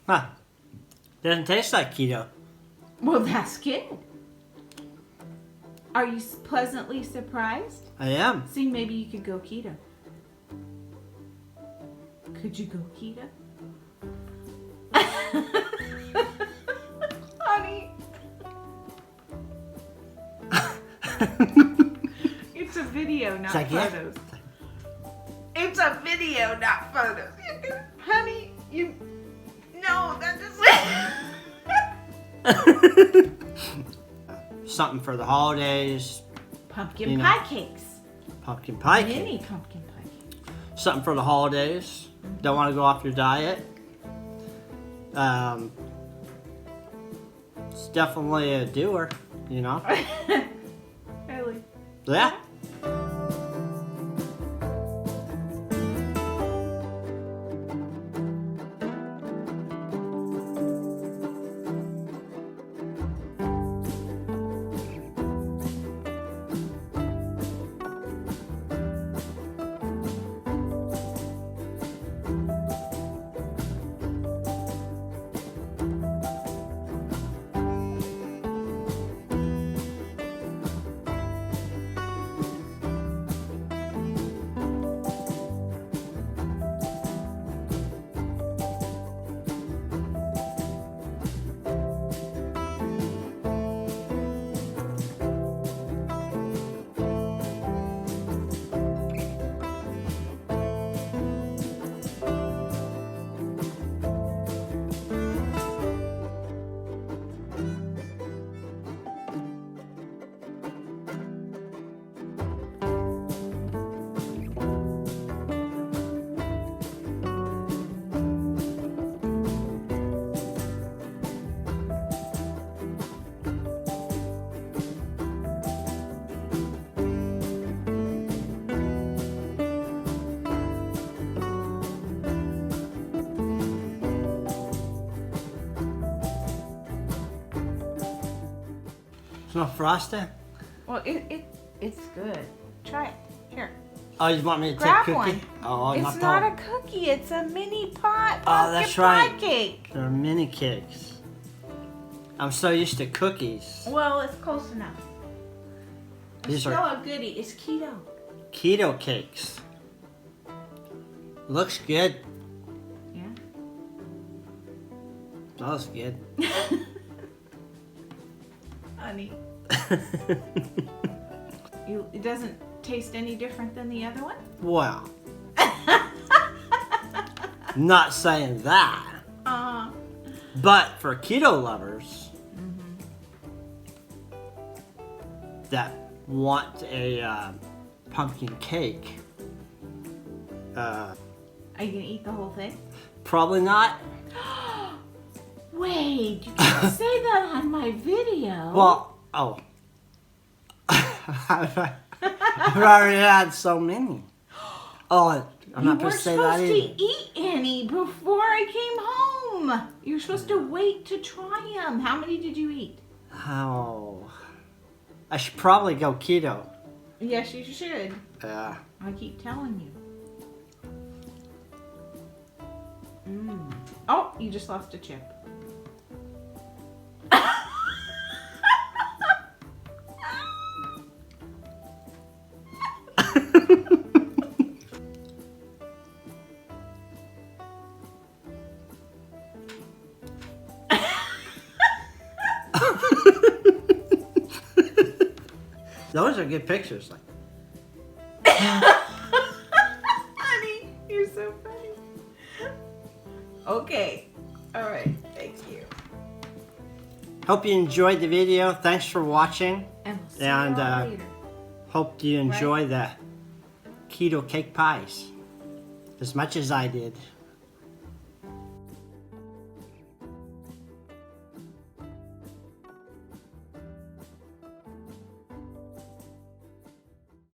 Huh. Doesn't taste like keto. Well, that's good. Are you pleasantly surprised? I am. See, maybe you could go keto. Could you go keto? Honey. It's a video, not photos. It's a video, not photos. Honey, you... No, that doesn't... Something for the holidays. Pumpkin pie cakes. Pumpkin pie cake. Mini pumpkin pie cake. Something for the holidays. Don't want to go off your diet. It's definitely a doer, you know? Really? Yeah. It's not frosting? Well, it's good. Try it. Here. Oh, you want me to Grab take cookie? one. Oh, It's not a cookie. It's a mini pot. Oh, that's pumpkin right. pie cake. They're mini cakes. I'm so used to cookies. Well, it's close enough. It's still a goodie. It's keto. Keto cakes. Looks good. Yeah. Smells good. Honey. It doesn't taste any different than the other one? Well. Not saying that. But for keto lovers that want a pumpkin cake. Are you going to eat the whole thing? Probably not. Wait, you can't say that on my video. Well, oh. I've already had so many. Oh, I'm not supposed to say that either. You weren't supposed to eat any before I came home. You're supposed to wait to try them. How many did you eat? Oh. I should probably go keto. Yes, you should. Yeah. I keep telling you. Oh, you just lost a chip. Those are good pictures. Like. Honey, you're so funny. Okay. All right. Thank you. Hope you enjoyed the video. Thanks for watching. And we'll see you all later. Hope you enjoy the keto cake pies as much as I did.